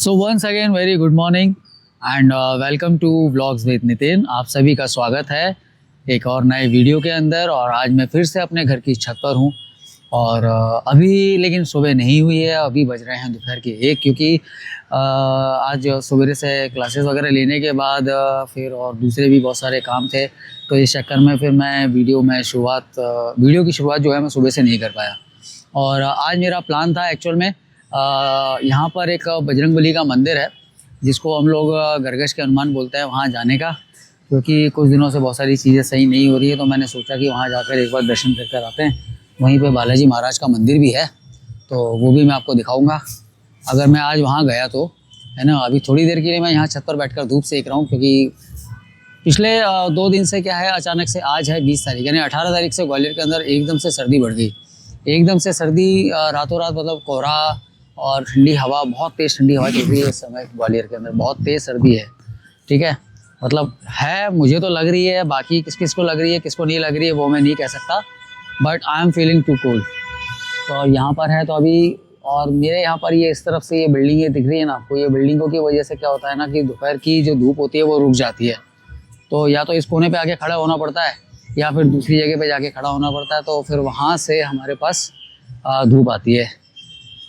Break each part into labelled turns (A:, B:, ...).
A: So once again very good morning and welcome to vlogs with Nitin. आप सभी का स्वागत है एक और नए वीडियो के अंदर। और आज मैं फिर से अपने घर की छत पर हूँ और अभी लेकिन सुबह नहीं हुई है, अभी बज रहे हैं दोपहर के 1, क्योंकि आज सवेरे से क्लासेस वगैरह लेने के बाद फिर और दूसरे भी बहुत सारे काम थे, तो इस चक्कर में फिर मैं वीडियो की शुरुआत जो है मैं सुबह से नहीं कर पाया। और आज मेरा प्लान था एक्चुअल में यहाँ पर एक बजरंगबली का मंदिर है जिसको हम लोग गरगश के हनुमान बोलते हैं, वहाँ जाने का, क्योंकि कुछ दिनों से बहुत सारी चीज़ें सही नहीं हो रही है, तो मैंने सोचा कि वहाँ जाकर एक बार दर्शन करके आते हैं। वहीं पे बालाजी महाराज का मंदिर भी है, तो वो भी मैं आपको दिखाऊंगा अगर मैं आज वहाँ गया तो, है ना। अभी थोड़ी देर के लिए मैं यहाँ छत पर बैठकर धूप सेक रहा हूँ, क्योंकि पिछले 2 दिन से क्या है, अचानक से आज है 20 तारीख, यानी 18 तारीख से ग्वालियर के अंदर एकदम से सर्दी बढ़ गई। एकदम से सर्दी, रातों रात, मतलब कोहरा और ठंडी हवा, बहुत तेज़ ठंडी हवा चल रही है इस समय ग्वालियर के अंदर, बहुत तेज़ सर्दी है। ठीक है, मतलब है, मुझे तो लग रही है, बाकी किस किस को लग रही है किसको नहीं लग रही है वो मैं नहीं कह सकता, but I am feeling too cold. तो यहाँ पर है तो अभी, और मेरे यहाँ पर ये इस तरफ से ये बिल्डिंगें दिख रही है ना आपको, ये बिल्डिंगों की वजह से क्या होता है ना कि दोपहर की जो धूप होती है वो रुक जाती है, तो या तो इस कोने पे आके खड़ा होना पड़ता है या फिर दूसरी जगह पे जाके खड़ा होना पड़ता है, तो फिर वहाँ से हमारे पास धूप आती है।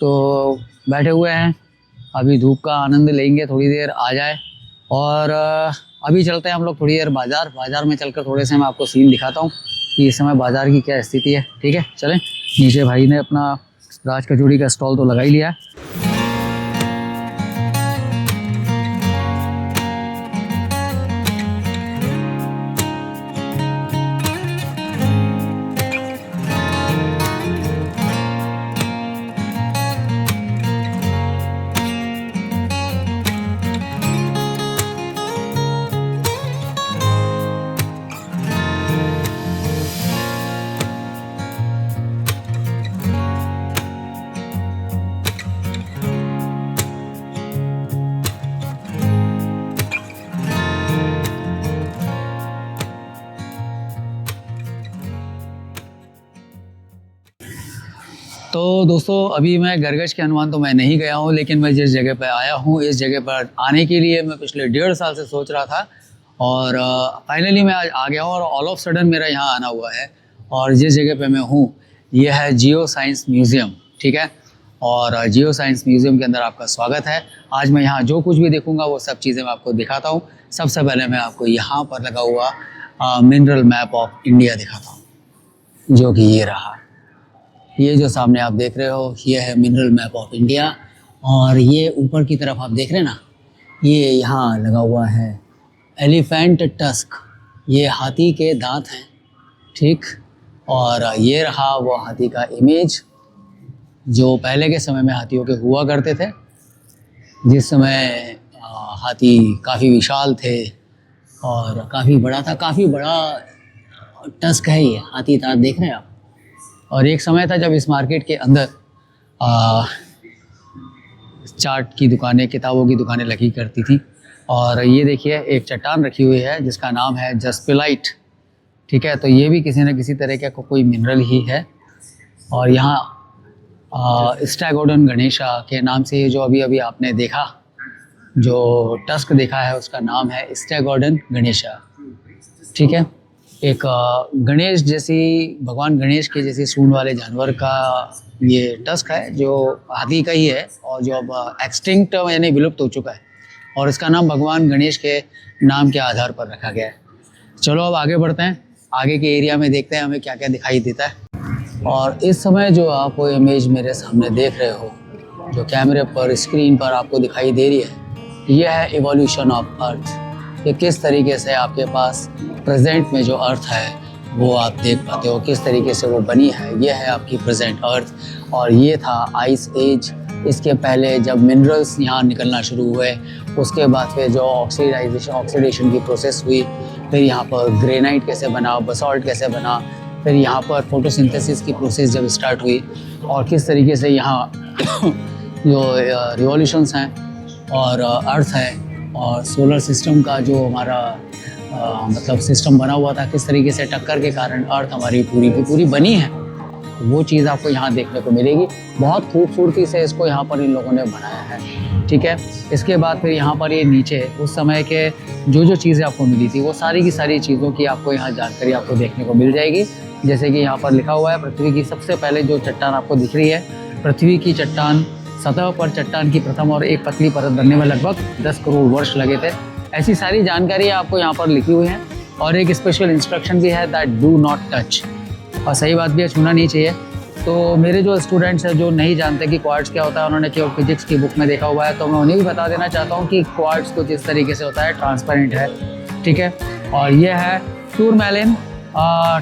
A: तो बैठे हुए हैं, अभी धूप का आनंद लेंगे, थोड़ी देर आ जाए। और अभी चलते हैं हम लोग थोड़ी देर बाज़ार में चलकर थोड़े से मैं आपको सीन दिखाता हूँ कि इस समय बाज़ार की क्या स्थिति है। ठीक है, चलें। नीचे भाई ने अपना राज कचौड़ी का स्टॉल तो लगा ही लिया है। तो दोस्तों, अभी मैं गरगश के हनुमान तो मैं नहीं गया हूँ, लेकिन मैं जिस जगह पर आया हूँ, इस जगह पर आने के लिए मैं पिछले 1.5 साल से सोच रहा था, और फाइनली मैं आज आ गया हूँ, और ऑल ऑफ सडन मेरा यहाँ आना हुआ है। और जिस जगह पे मैं हूँ ये है जियो साइंस म्यूज़ियम। ठीक है, और जियो साइंस म्यूज़ियम के अंदर आपका स्वागत है। आज मैं यहाँ जो कुछ भी देखूँगा वो सब चीज़ें मैं आपको दिखाता हूँ। सबसे पहले मैं आपको यहाँ पर लगा हुआ मिनरल मैप ऑफ इंडिया दिखाता हूँ, जो कि ये रहा। ये जो सामने आप देख रहे हो ये है मिनरल मैप ऑफ इंडिया, और ये ऊपर की तरफ आप देख रहे हैं ना, ये यहाँ लगा हुआ है एलिफेंट टस्क, ये हाथी के दांत हैं। ठीक, और ये रहा वो हाथी का इमेज जो पहले के समय में हाथियों के हुआ करते थे, जिस समय हाथी काफ़ी विशाल थे और काफ़ी बड़ा था, काफ़ी बड़ा टस्क है ये हाथी दांत, देख रहे हैं आप। और एक समय था जब इस मार्केट के अंदर चाट की दुकानें, किताबों की दुकानें लगी करती थी। और ये देखिए एक चट्टान रखी हुई है जिसका नाम है जस्पिलाइट। ठीक है, तो ये भी किसी न किसी तरह का कोई मिनरल ही है। और यहाँ स्टैगोडन गणेशा के नाम से जो अभी अभी आपने देखा, जो टस्क देखा है, उसका नाम है स्टैगोडन गणेशा। ठीक है, एक गणेश जैसी, भगवान गणेश के जैसे सूंड वाले जानवर का ये टस्क है, जो हाथी का ही है और जो अब एक्सटिंक्ट यानी विलुप्त हो चुका है, और इसका नाम भगवान गणेश के नाम के आधार पर रखा गया है। चलो अब आगे बढ़ते हैं, आगे के एरिया में देखते हैं हमें क्या क्या दिखाई देता है। और इस समय जो आप वो इमेज मेरे सामने देख रहे हो, जो कैमरे पर, स्क्रीन पर आपको दिखाई दे रही है, यह है इवोल्यूशन ऑफ अर्थ। कि किस तरीके से आपके पास प्रेजेंट में जो अर्थ है वो आप देख पाते हो, किस तरीके से वो बनी है। ये है आपकी प्रेजेंट अर्थ, और ये था आइस एज। इसके पहले जब मिनरल्स यहाँ निकलना शुरू हुए, उसके बाद फिर जो ऑक्सीडेशन की प्रोसेस हुई, फिर यहाँ पर ग्रेनाइट कैसे बना, बसॉल्ट कैसे बना, फिर यहाँ पर फोटोसिंथेसिस की प्रोसेस जब स्टार्ट हुई, और किस तरीके से यहाँ जो रिवॉल्यूशंस हैं और अर्थ है और सोलर सिस्टम का जो हमारा मतलब सिस्टम बना हुआ था, किस तरीके से टक्कर के कारण अर्थ हमारी पूरी की पूरी बनी है। वो चीज़ आपको यहाँ देखने को मिलेगी। बहुत खूबसूरती से इसको यहाँ पर इन लोगों ने बनाया है, ठीक है। इसके बाद फिर यहाँ पर ये नीचे उस समय के जो चीज़ें आपको मिली थी वो सारी की सारी चीज़ों की आपको यहाँ जानकारी आपको देखने को मिल जाएगी। जैसे कि यहाँ पर लिखा हुआ है, पृथ्वी की सबसे पहले जो चट्टान आपको दिख रही है, पृथ्वी की चट्टान, सतह पर चट्टान की प्रथम और एक पतली परत बनने में लगभग 10 करोड़ वर्ष लगे थे। ऐसी सारी जानकारी आपको यहाँ पर लिखी हुई है और एक स्पेशल इंस्ट्रक्शन भी है दैट डू नॉट टच, और सही बात भी है, छूना नहीं चाहिए। तो मेरे जो स्टूडेंट्स हैं जो नहीं जानते कि क्वार्ट्ज क्या होता है, उन्होंने केवल फिजिक्स की बुक में देखा हुआ है, तो मैं उन्हें भी बता देना चाहता हूँ कि क्वार्ट्ज कुछ इस तरीके से होता है, ट्रांसपेरेंट है, ठीक है। और ये है टूरमैलिन।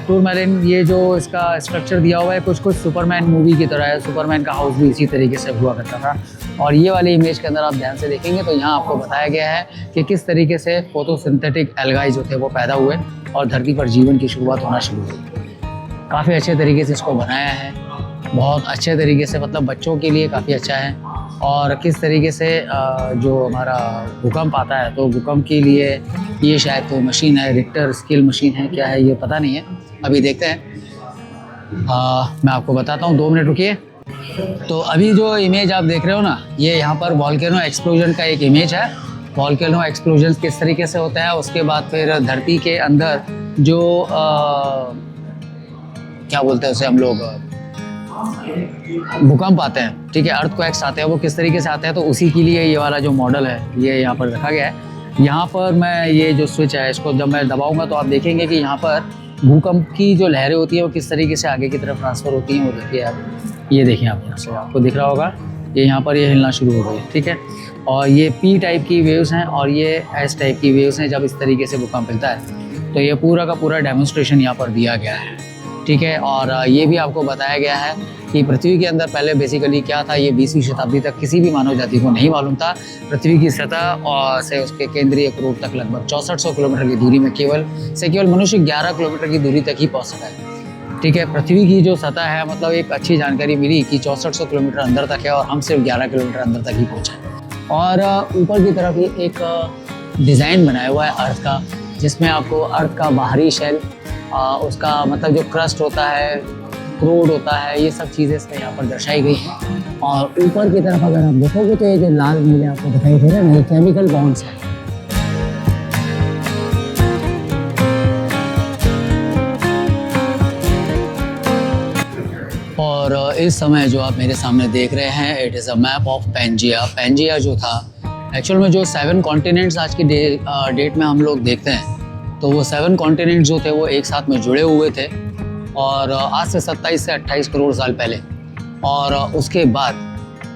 A: टूरमैलिन, ये जो इसका स्ट्रक्चर दिया हुआ है कुछ सुपरमैन मूवी की तरह है। सुपरमैन का हाउस भी इसी तरीके से हुआ करता था। और ये वाली इमेज के अंदर आप ध्यान से देखेंगे तो यहाँ आपको बताया गया है कि किस तरीके से फोटोसिंथेटिक एल्गाई जो थे वो पैदा हुए और धरती पर जीवन की शुरुआत होना शुरू हुई। काफ़ी अच्छे तरीके से इसको बनाया है, बहुत अच्छे तरीके से, मतलब बच्चों के लिए काफ़ी अच्छा है। और किस तरीके से जो हमारा भूकंप आता है तो भूकंप के लिए ये शायद कोई मशीन है, रिक्टर स्केल मशीन है, क्या है ये पता नहीं है, अभी देखते हैं। मैं आपको बताता हूँ, 2 मिनट रुकिए। तो अभी जो इमेज आप देख रहे हो ना, ये यहाँ पर वॉल्केनो एक्सप्लोजन का एक इमेज है। वॉल्केनो एक्सप्लोजन किस तरीके से होता है, उसके बाद फिर धरती के अंदर जो क्या बोलते हैं उसे हम लोग, भूकंप आते हैं, ठीक है, अर्थक्वेक्स आते हैं, वो किस तरीके से आते हैं, तो उसी के लिए ये वाला जो मॉडल है ये यहाँ पर रखा गया है। यहाँ पर मैं ये जो स्विच है इसको जब मैं दबाऊंगा तो आप देखेंगे कि यहाँ पर भूकंप की जो लहरें होती हैं वो किस तरीके से आगे की तरफ ट्रांसफ़र होती हैं। वो देखिए आप, ये देखिए आप, यहाँ से आपको दिख रहा होगा, ये यहाँ पर ये हिलना शुरू हो गई, ठीक है। और ये P टाइप की वेव्स हैं और ये S टाइप की वेव्स हैं। जब इस तरीके से भूकंप मिलता है तो ये पूरा का पूरा डेमोन्स्ट्रेशन यहाँ पर दिया गया है, ठीक है। और ये भी आपको बताया गया है कि पृथ्वी के अंदर पहले बेसिकली क्या था, ये 20वीं शताब्दी तक किसी भी मानव जाति को नहीं मालूम था। पृथ्वी की सतह और से उसके केंद्रीय क्रोड तक लगभग 6400 किलोमीटर की दूरी में केवल मनुष्य 11 किलोमीटर की दूरी तक ही पहुंच सका है, ठीक है। पृथ्वी की जो सतह है, मतलब एक अच्छी जानकारी मिली कि 6400 किलोमीटर अंदर तक है और हम सिर्फ 11 किलोमीटर अंदर तक ही पहुँचे। और ऊपर की तरफ ही एक डिज़ाइन बनाया हुआ है अर्थ का, जिसमें आपको अर्थ का बाहरी शेल, उसका मतलब जो क्रस्ट होता है, क्रोड होता है, ये सब चीज़ें इसमें यहाँ पर दर्शाई गई हैं। और ऊपर की तरफ अगर आप देखोगे तो ये जो लाल नीले आपको दिखाई दे रहे हैं, ये केमिकल बॉन्ड्स हैं। और इस समय जो आप मेरे सामने देख रहे हैं, it is a map of Pangaea. Pangaea जो था एक्चुअल में, जो 7 कॉन्टिनेंट्स आज की डेट में हम लोग देखते हैं, तो वो 7 कॉन्टिनेंट्स जो थे वो एक साथ में जुड़े हुए थे और आज से 27 से 28 करोड़ साल पहले। और उसके बाद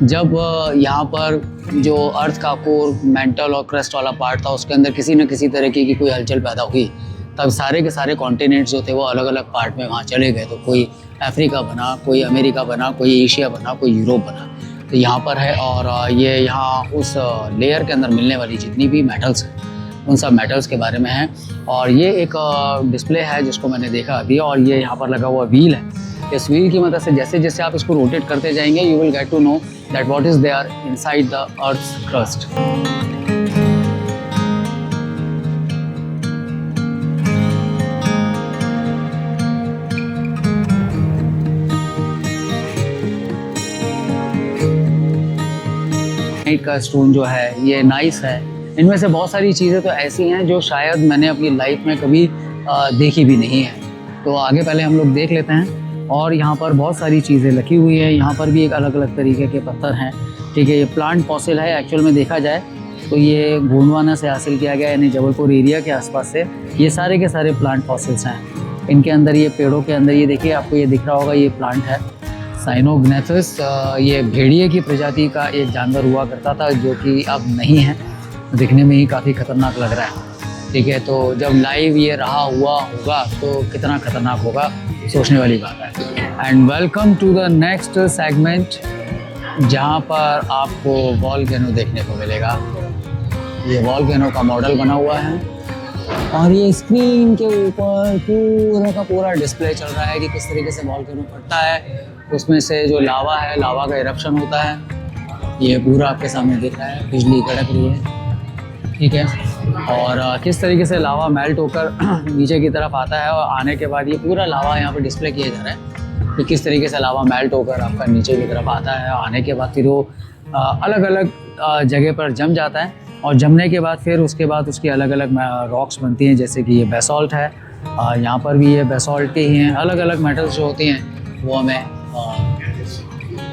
A: जब यहाँ पर जो अर्थ का कोर, मेंटल और क्रस्ट वाला पार्ट था, उसके अंदर किसी न किसी तरीके की कोई हलचल पैदा हुई, तब सारे के सारे कॉन्टिनेंट्स जो थे वो अलग अलग पार्ट में वहाँ चले गए। तो कोई अफ्रीका बना, कोई अमेरिका बना, कोई एशिया बना, कोई यूरोप बना। तो यहाँ पर है, और ये यहाँ उस लेयर के अंदर मिलने वाली जितनी भी मेटल्स हैं उन सब मेटल्स के बारे में है। और ये एक डिस्प्ले है जिसको मैंने देखा अभी, और ये यहाँ पर लगा हुआ व्हील है। इस व्हील की मदद से जैसे जैसे आप इसको रोटेट करते जाएंगे, you will get to know that what is there inside the earth's crust. का स्टोन जो है ये नाइस है। इनमें से बहुत सारी चीज़ें तो ऐसी हैं जो शायद मैंने अपनी लाइफ में कभी देखी भी नहीं है। तो आगे पहले हम लोग देख लेते हैं। और यहाँ पर बहुत सारी चीज़ें रखी हुई हैं। यहाँ पर भी एक अलग अलग तरीके के पत्थर हैं, ठीक है। ये प्लांट फॉसिल है एक्चुअल में देखा जाए तो ये गोंडवाना से हासिल किया गया, यानी जबलपुर एरिया के आसपास से। ये सारे के सारे प्लांट फॉसिल्स हैं। इनके अंदर, ये पेड़ों के अंदर, ये देखिए आपको ये दिख रहा होगा, ये प्लांट है साइनोग्नेथस। ये भेड़िए की प्रजाति का एक जानवर हुआ करता था जो कि अब नहीं है। दिखने में ही काफ़ी खतरनाक लग रहा है, ठीक है। तो जब लाइव ये रहा हुआ होगा तो कितना खतरनाक होगा, सोचने वाली बात है। And welcome to the next segment, जहाँ पर आपको वॉल्केनो देखने को मिलेगा। ये वॉल्केनो का मॉडल बना हुआ है और ये स्क्रीन के ऊपर पूरा का पूरा डिस्प्ले चल रहा है कि किस तरीके से वॉल्केनो फटता है, उसमें से जो लावा है, लावा का इरप्शन होता है। ये पूरा आपके सामने दिख रहा है, बिजली कड़क रही है, ठीक है। और किस तरीके से लावा मेल्ट होकर नीचे की तरफ आता है और आने के बाद ये पूरा लावा यहाँ पे डिस्प्ले किया जा रहा है। कि किस तरीके से लावा मेल्ट होकर आपका नीचे की तरफ आता है। आने के बाद फिर वो अलग अलग जगह पर जम जाता है और जमने के बाद फिर उसके बाद उसकी अलग अलग रॉक्स बनती हैं, जैसे कि ये बेसॉल्ट है। यहाँ पर भी ये बेसॉल्ट के ही हैं। अलग अलग मेटल्स जो होती हैं वो हमें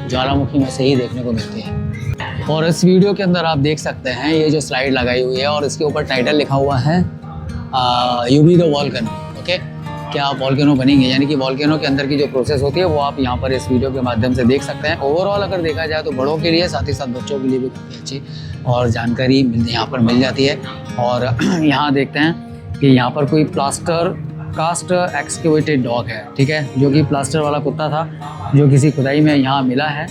A: ज्वालामुखी में से ही देखने को मिलती हैं। और इस वीडियो के अंदर आप देख सकते हैं ये जो स्लाइड लगाई हुई है और इसके ऊपर टाइटल लिखा हुआ है you be the volcano. Okay, क्या आप वॉल्केनो बनेंगे, यानी कि वॉल्केनो के अंदर की जो प्रोसेस होती है वो आप यहाँ पर इस वीडियो के माध्यम से देख सकते हैं। ओवरऑल अगर देखा जाए तो बड़ों के लिए साथ ही साथ बच्चों के लिए भी काफ़ी अच्छी और जानकारी यहाँ पर मिल जाती है। और यहाँ देखते हैं कि यहाँ पर कोई कास्ट एक्सकेवेटेड डॉग है, ठीक है, जो कि प्लास्टर वाला कुत्ता था जो किसी खुदाई में यहाँ मिला है।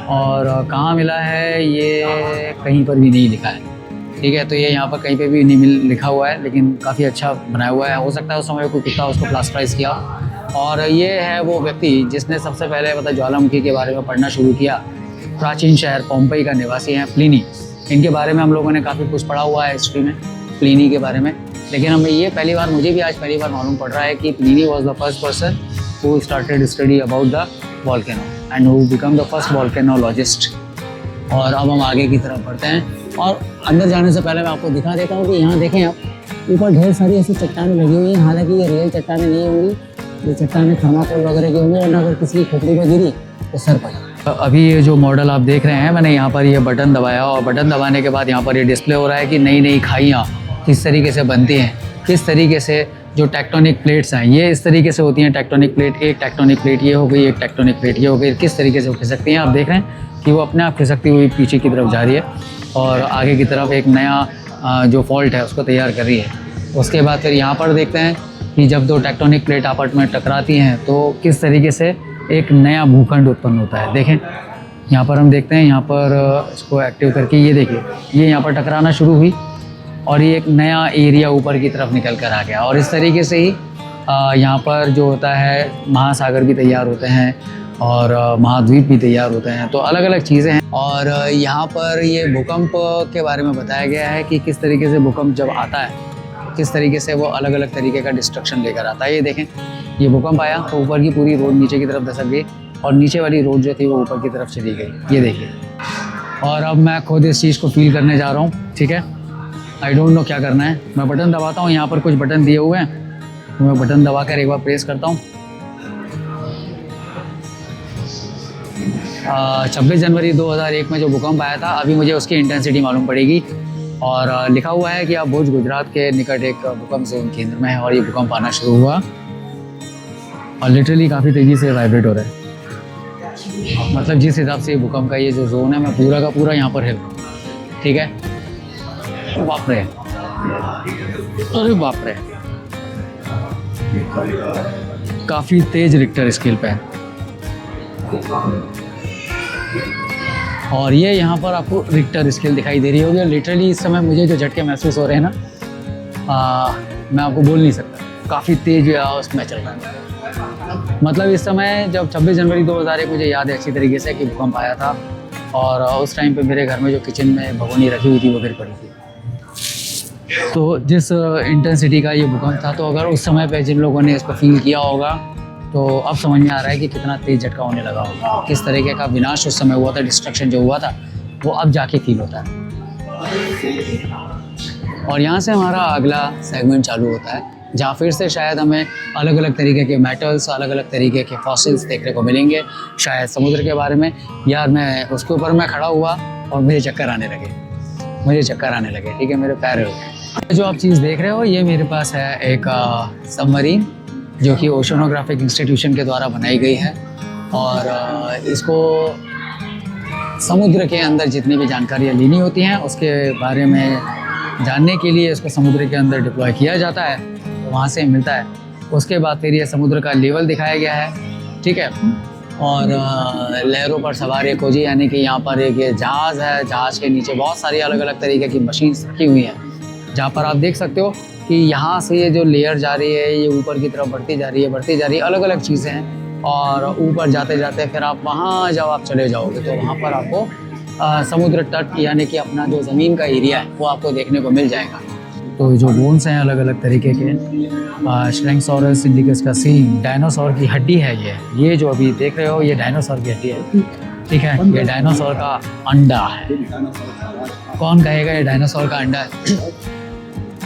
A: और कहाँ मिला है ये कहीं पर भी नहीं लिखा है, ठीक है। तो ये यहाँ पर कहीं पे भी नहीं लिखा हुआ है, लेकिन काफ़ी अच्छा बनाया हुआ है। हो सकता है उस समय कोई कुत्ता उसको प्लास्टराइज किया। और ये है वो व्यक्ति जिसने सबसे पहले मतलब ज्वालामुखी के बारे में पढ़ना शुरू किया। प्राचीन शहर पोम्पई का निवासी हैं प्लिनी। इनके बारे में हम लोगों ने काफ़ी कुछ पढ़ा हुआ है हिस्ट्री में, प्लिनी के बारे में, लेकिन हमें ये मुझे भी आज पहली बार मालूम पड़ रहा है कि Pliny was the first person who started study about the volcano and who become the first volcanologist. और अब हम आगे की तरफ बढ़ते हैं और अंदर जाने से पहले मैं आपको दिखा देता हूँ कि यहाँ देखें आप, ऊपर ढेर सारी ऐसी चट्टानें लगी हुई हैं। हालांकि ये रियल चट्टानें नहीं होंगी, ये चट्टानें थर्माकोल वगैरह की होंगी, वरना अगर किसी की खोपड़ी पर गिरी तो सर पड़ा। अभी ये जो मॉडल आप देख रहे हैं, मैंने यहाँ पर ये बटन दबाया और बटन दबाने के बाद यहाँ पर ये डिस्प्ले हो रहा है कि नई नई खाइयाँ किस तरीके से बनती हैं, किस तरीके से जो टेक्टोनिक प्लेट्स हैं ये इस तरीके से होती हैं। टेक्टोनिक प्लेट, एक टेक्टोनिक प्लेट ये हो गई, एक टेक्टोनिक प्लेट ये हो गई, किस तरीके से वो खिसकती हैं। आप देख रहे हैं कि वो अपने आप खिसकती हुई पीछे की तरफ जा रही है और आगे की तरफ एक नया जो फॉल्ट है उसको तैयार कर रही है। उसके बाद फिर यहाँ पर देखते हैं कि जब दो टेक्टोनिक प्लेट आपस में टकराती हैं तो किस तरीके से एक नया भूखंड उत्पन्न होता है। देखें यहाँ पर हम देखते हैं, यहाँ पर इसको एक्टिव करके ये देखिए, ये यहाँ पर टकराना शुरू हुई और ये एक नया एरिया ऊपर की तरफ निकल कर आ गया। और इस तरीके से ही यहाँ पर जो होता है महासागर भी तैयार होते हैं और महाद्वीप भी तैयार होते हैं। तो अलग अलग चीज़ें हैं। और यहाँ पर ये भूकंप के बारे में बताया गया है कि किस तरीके से भूकंप जब आता है किस तरीके से वो अलग अलग तरीके का डिस्ट्रक्शन लेकर आता है। ये देखें, ये भूकंप आया तो ऊपर की पूरी रोड नीचे की तरफ धसक गई और नीचे वाली रोड जो थी वो ऊपर की तरफ चली गई। ये देखिए, और अब मैं खुद इस चीज़ को फील करने जा रहा हूँ, ठीक है। आई डोंट नो क्या करना है। मैं बटन दबाता हूँ, यहाँ पर कुछ बटन दिए हुए हैं तो मैं बटन दबा कर एक बार प्रेस करता हूँ। 26 जनवरी 2001 में जो भूकंप आया था, अभी मुझे उसकी इंटेंसिटी मालूम पड़ेगी। और लिखा हुआ है कि आप भुज गुजरात के निकट एक भूकंप जोन केंद्र में है और ये भूकंप आना शुरू हुआ और लिटरली काफ़ी तेज़ी से वाइब्रेट हो रहा है। मतलब जिस हिसाब से भूकंप का ये जो जोन है, मैं पूरा का पूरा यहाँ पर हिल रहा हूँ, ठीक है। बाप रे, अरे बाप रे, काफ़ी तेज रिक्टर स्केल पे है। और ये यहाँ पर आपको रिक्टर स्केल दिखाई दे रही होगी। लिटरली इस समय मुझे जो झटके महसूस हो रहे हैं ना, मैं आपको बोल नहीं सकता, काफ़ी तेज उसमें चल रहा है। मतलब इस समय जब 26 जनवरी 2001 मुझे याद है अच्छी तरीके से कि भूकंप आया था और उस टाइम पे मेरे घर में जो किचन में भगोनी रखी हुई थी वो गिर पड़ी थी। तो जिस इंटेंसिटी का ये भूकंप था, तो अगर उस समय पे जिन लोगों ने इसको फील किया होगा तो अब समझ में आ रहा है कि कितना तेज झटका होने लगा होगा, किस तरीके का विनाश उस समय हुआ था, डिस्ट्रक्शन जो हुआ था वो अब जाके फील होता है। और यहाँ से हमारा अगला सेगमेंट चालू होता है, जहाँ फिर से शायद हमें अलग अलग तरीके के मेटल्स, अलग अलग तरीके के फॉसिल्स देखने को मिलेंगे, शायद समुद्र के बारे में। यार मैं उसके ऊपर मैं खड़ा हुआ और मुझे चक्कर आने लगे, ठीक है, मेरे पैर जो आप चीज़ देख रहे हो ये मेरे पास है एक सबमरीन जो कि ओशनोग्राफिक इंस्टीट्यूशन के द्वारा बनाई गई है। और इसको समुद्र के अंदर जितनी भी जानकारियाँ लेनी होती हैं उसके बारे में जानने के लिए इसको समुद्र के अंदर डिप्लॉय किया जाता है, तो वहाँ से मिलता है। उसके बाद फिर ये समुद्र का लेवल दिखाया गया है, ठीक है। और लहरों पर सवार एक खोजी, यानी कि यहाँ पर एक ये जहाज़ है, जहाज़ के नीचे बहुत सारी अलग अलग तरीके की मशीन्स रखी हुई हैं, जहाँ पर आप देख सकते हो कि यहाँ से ये जो लेयर जा रही है ये ऊपर की तरफ बढ़ती जा रही है, अलग अलग चीज़ें हैं। और ऊपर जाते जाते फिर आप वहाँ जब आप चले जाओगे तो वहाँ पर आपको समुद्र तट यानी कि अपना जो ज़मीन का एरिया है वो आपको देखने को मिल जाएगा। तो जो बोन्स हैं अलग अलग तरीके के, श्रैंकोसॉरस इंडिकस का सीन, डायनासोर की हड्डी है ये जो अभी देख रहे हो ये डायनासोर की हड्डी है, ठीक है। ये डायनासोर का अंडा है, कौन कहेगा ये डायनासोर का अंडा है।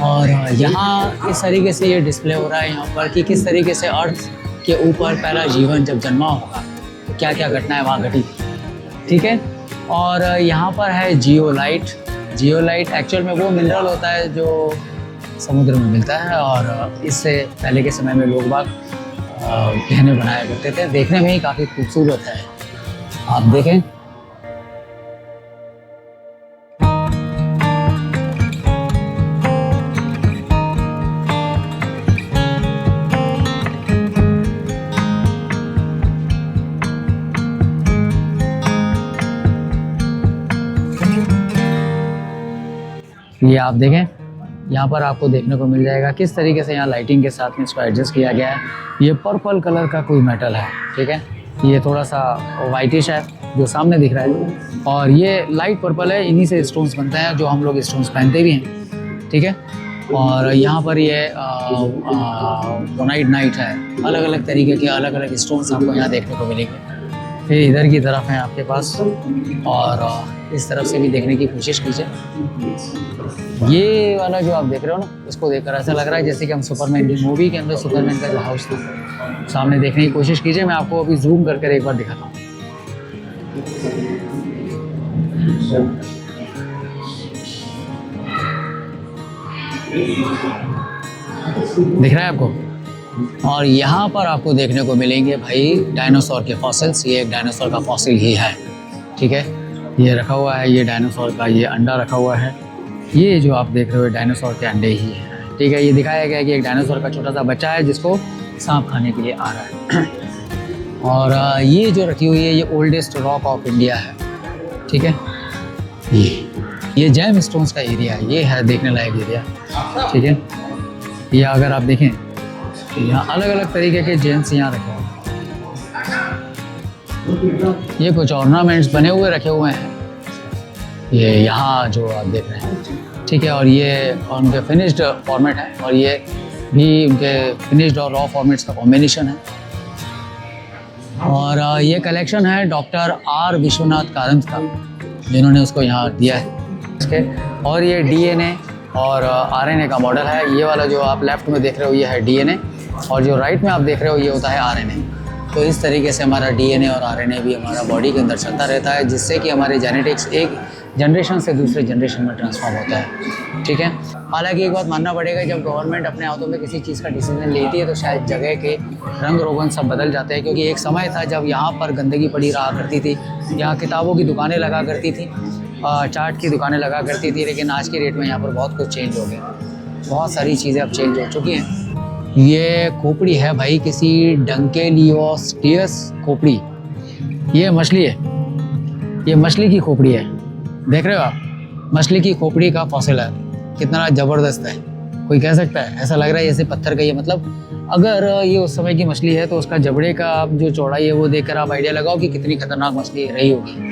A: और यहाँ इस तरीके से ये डिस्प्ले हो रहा है यहाँ पर कि किस तरीके से अर्थ के ऊपर पहला जीवन जब जन्मा होगा तो क्या क्या घटनाएं वहाँ घटी, ठीक है। और यहाँ पर है जियोलाइट। जियोलाइट एक्चुअल में वो मिनरल होता है जो समुद्र में मिलता है, और इससे पहले के समय में लोग बाग गहने बनाया करते थे। देखने में ही काफ़ी खूबसूरत है, आप देखें। ये आप देखें, यहाँ पर आपको देखने को मिल जाएगा किस तरीके से यहाँ लाइटिंग के साथ में इसको एडजस्ट किया गया है। ये पर्पल कलर का कोई मेटल है, ठीक है। ये थोड़ा सा वाइटिश है जो सामने दिख रहा है, और ये लाइट पर्पल है। इन्हीं से स्टोन्स बनते हैं जो हम लोग स्टोन्स पहनते भी हैं, ठीक है। और यहाँ पर ये नाइट है, अलग अलग तरीके के अलग अलग स्टोन्स आपको यहाँ देखने को मिलेंगे। फिर इधर की तरफ है आपके पास, और इस तरफ से भी देखने की कोशिश कीजिए। ये वाला जो आप देख रहे हो ना, इसको देखकर ऐसा लग रहा है जैसे कि हम सुपरमैन की मूवी के अंदर सुपरमैन का जो हाउस था, सामने देखने की कोशिश कीजिए। मैं आपको अभी जूम करके एक बार दिखाता हूँ। दिख रहा है आपको? और यहाँ पर आपको देखने को मिलेंगे भाई डायनासोर के फॉसिल्स। ये एक डायनासोर का फॉसिल ही है, ठीक है। ये रखा हुआ है, ये डायनासोर का ये अंडा रखा हुआ है। ये जो आप देख रहे हो डायनासोर के अंडे ही हैं, ठीक है। ये दिखाया गया है कि एक डायनासोर का छोटा सा बच्चा है जिसको सांप खाने के लिए आ रहा है। और ये जो रखी हुई है ये ओल्डेस्ट रॉक ऑफ इंडिया है, ठीक है। ये जैम स्टोन्स का एरिया है, ये है देखने लायक एरिया, ठीक है। ये अगर आप देखें तो यहाँ अलग अलग तरीके के जेम्स यहाँ रखे हुए हैं। ये कुछ ऑर्नामेंट्स बने हुए रखे हुए हैं, ये यहाँ जो आप देख रहे हैं, ठीक है। और ये उनके फिनिश्ड फॉर्मेट है, और ये भी उनके फिनिश्ड और रॉ फॉर्मेट्स का कॉम्बिनेशन है। और ये कलेक्शन है डॉक्टर आर विश्वनाथ कारंत का, जिन्होंने उसको यहाँ दिया है इसके। और ये डीएनए और आरएनए का मॉडल है। ये वाला जो आप लेफ्ट में देख रहे हो ये है डीएनए, और जो राइट में आप देख रहे हो ये होता है आरएनए। तो इस तरीके से हमारा डीएनए और आरएनए भी हमारा बॉडी के अंदर चलता रहता है, जिससे कि हमारे जेनेटिक्स एक जनरेशन से दूसरे जनरेशन में ट्रांसफॉर्म होता है, ठीक है। हालांकि एक बात मानना पड़ेगा, जब गवर्नमेंट अपने हाथों में किसी चीज़ का डिसीजन लेती है तो शायद जगह के रंग रोगन सब बदल जाते हैं। क्योंकि एक समय था जब यहाँ पर गंदगी पड़ी रहा करती थी, यहाँ किताबों की दुकानें लगा करती थी, चाट की दुकानें लगा करती थी। लेकिन आज की डेट में यहाँ पर बहुत कुछ चेंज हो गया, बहुत सारी चीज़ें अब चेंज हो चुकी हैं। ये खोपड़ी है भाई किसी डंकेलियोस्टियस खोपड़ी, ये मछली है, ये मछली की खोपड़ी है, देख रहे हो आप? मछली की खोपड़ी का फॉसिल है, कितना ज़बरदस्त है। कोई कह सकता है, ऐसा लग रहा है जैसे पत्थर का। ये मतलब अगर ये उस समय की मछली है तो उसका जबड़े का आप जो चौड़ाई है वो देखकर आप आइडिया लगाओ कि कितनी खतरनाक मछली रही होगी।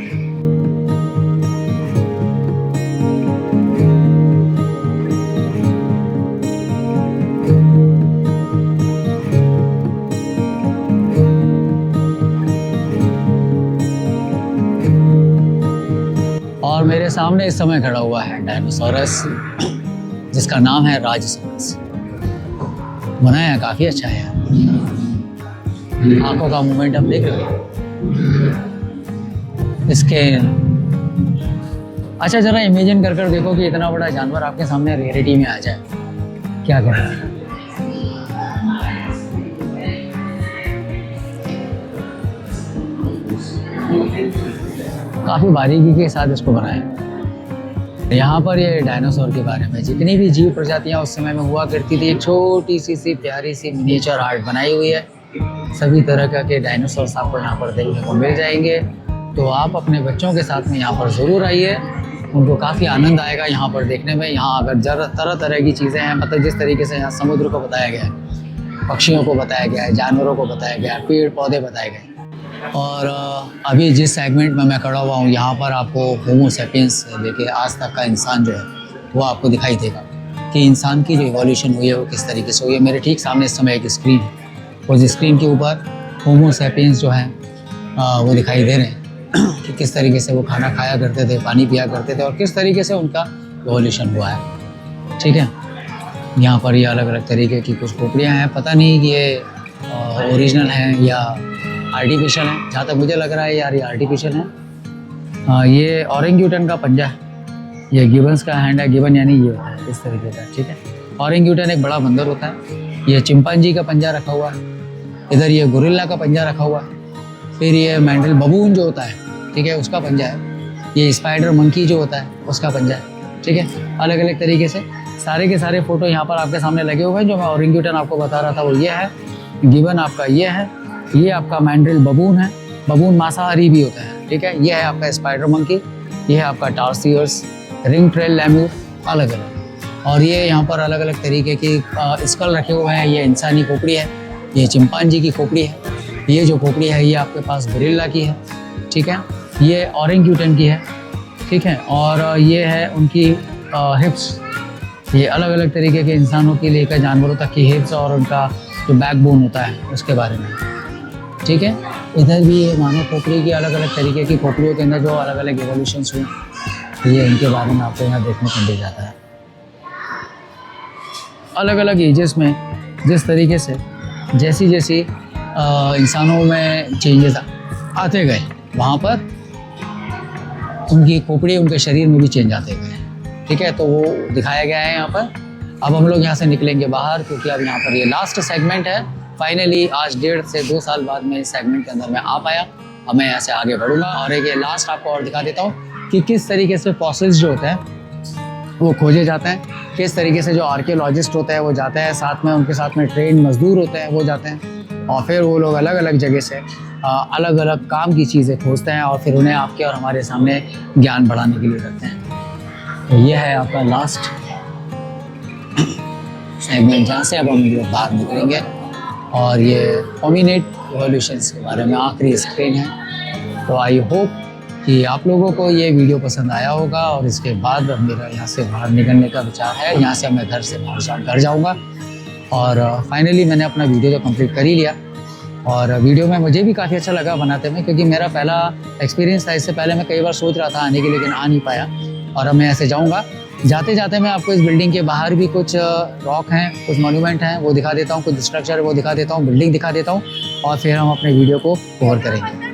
A: और मेरे सामने इस समय खड़ा हुआ है डायनासोरस, जिसका नाम है राजसोरस। बनाया काफ़ी अच्छा है, आंखों का मूवमेंट हम देख रहे हो, इसके। अच्छा जरा इमेजिन कर देखो कि इतना बड़ा जानवर आपके सामने रियलिटी में आ जाए, क्या करें? काफ़ी बारीकी के साथ इसको बनाया। यहाँ पर ये डायनासोर के बारे में जितनी भी जीव प्रजातियाँ उस समय में हुआ करती थी, एक छोटी सी प्यारी सी मिनिएचर आर्ट बनाई हुई है। सभी तरह के डायनासोर्स आपको यहाँ पर देखने को मिल जाएंगे। तो आप अपने बच्चों के साथ में यहाँ पर ज़रूर आइए, उनको काफ़ी आनंद आएगा यहाँ पर देखने में। यहाँ अगर तरह तरह की चीज़ें हैं, मतलब जिस तरीके से यहाँ समुद्र को बताया गया है, पक्षियों को बताया गया है, जानवरों को बताया गया है, पेड़ पौधे बताए गए। और अभी जिस सेगमेंट में मैं खड़ा हुआ हूँ यहाँ पर आपको होमो सैपियंस से लेके आज तक का इंसान जो है वो आपको दिखाई देगा कि इंसान की जो इवोल्यूशन हुई है वो किस तरीके से हुई है। मेरे ठीक सामने इस समय एक स्क्रीन है, उस स्क्रीन के ऊपर होमो सैपियंस जो हैं वो दिखाई दे रहे हैं कि किस तरीके से वो खाना खाया करते थे, पानी पिया करते थे और किस तरीके से उनका इवोल्यूशन हुआ है। ठीक है, यहाँ पर ये अलग अलग तरीके की कुछ खोपड़ियाँ हैं, पता नहीं कि ये ओरिजिनल हैं या आर्टिफिशियल हैं। जहाँ तक मुझे लग रहा है यार ये आर्टिफिशियल है। ये ऑरेंगूटन का पंजा है, ये गिबन्स का हैंड है। गिबन यानी ये होता है इस तरीके का। ठीक है, ऑरेंगूटन एक बड़ा बंदर होता है। ये चिंपांजी का पंजा रखा हुआ है, इधर ये गोरिल्ला का पंजा रखा हुआ है, फिर ये मैंडल बबून जो होता है, ठीक है, उसका पंजा है। ये स्पाइडर मंकी जो होता है उसका पंजा है। ठीक है, अलग अलग तरीके से सारे के सारे फोटो यहाँ पर आपके सामने लगे हुए हैं। जो मैं ऑरेंगूटन आपको बता रहा था वो ये है, गिबन आपका ये है, ये आपका मैंडल बबून है। बबून मांसाहारी भी होता है। ठीक है, ये है आपका स्पाइडर मंकी, ये है आपका टार्सियर्स, रिंग ट्रेल लैम्यूर, अलग अलग। और ये यहाँ पर अलग अलग तरीके की स्कल रखे हुए हैं। ये इंसानी खोपड़ी है, ये चिंपांजी की खोपड़ी है, ये जो खोपड़ी है ये आपके पास गोरिल्ला की है। ठीक है, ये ऑरेंगूटन की है। ठीक है, और ये है उनकी हिप्स। ये अलग अलग तरीके के इंसानों की लेकर जानवरों तक की हिप्स और उनका जो बैकबोन होता है उसके बारे में। ठीक है, इधर भी ये मानव खोपड़ी की अलग अलग तरीके की खोपड़ियों के अंदर जो अलग अलग एवोल्यूशंस हुए, ये इनके बारे में आपको यहाँ देखने को मिल जाता है। अलग अलग एजेस में जिस तरीके से जैसी जैसी इंसानों में चेंजेस आते गए, वहाँ पर उनकी खोपड़ी उनके शरीर में भी चेंज आते गए। ठीक है, तो वो दिखाया गया है यहाँ पर। अब हम लोग यहाँ से निकलेंगे बाहर, क्योंकि अब यहाँ पर ये लास्ट सेगमेंट है। फाइनली आज 1.5 से 2 साल बाद में इस सेगमेंट के अंदर मैं आ पाया। अब मैं यहाँ से आगे बढ़ूंगा और एक ये लास्ट आपको और दिखा देता हूँ कि किस तरीके से फॉसिल्स जो होते हैं वो खोजे जाते हैं, किस तरीके से जो आर्कियोलॉजिस्ट होता है वो जाता है, साथ में उनके साथ में ट्रेन मजदूर होते हैं वो जाते हैं, और फिर वो लोग अलग अलग जगह से अलग अलग काम की चीज़ें खोजते हैं और फिर उन्हें आपके और हमारे सामने ज्ञान बढ़ाने के लिए रखते हैं। तो ये है आपका लास्ट सेगमेंट, जहाँ से अब हम लोग बाहर निकलेंगे और ये होमिनिड इवोल्यूशंस के बारे में आखिरी स्क्रीन है। तो आई होप कि आप लोगों को ये वीडियो पसंद आया होगा और इसके बाद अब मेरा यहाँ से बाहर निकलने का विचार है। यहाँ से मैं घर से बाहर घर जाऊँगा और फाइनली मैंने अपना वीडियो तो कंप्लीट कर ही लिया। और वीडियो में मुझे भी काफ़ी अच्छा लगा बनाते में, क्योंकि मेरा पहला एक्सपीरियंस था। इससे पहले मैं कई बार सोच रहा था आने के, लेकिन आ नहीं पाया। और अब मैं ऐसे जाऊँगा, जाते जाते मैं आपको इस बिल्डिंग के बाहर भी कुछ रॉक हैं, कुछ मॉन्यूमेंट हैं वो दिखा देता हूँ, कुछ स्ट्रक्चर वो दिखा देता हूँ, बिल्डिंग दिखा देता हूँ, और फिर हम अपने वीडियो को कवर करेंगे।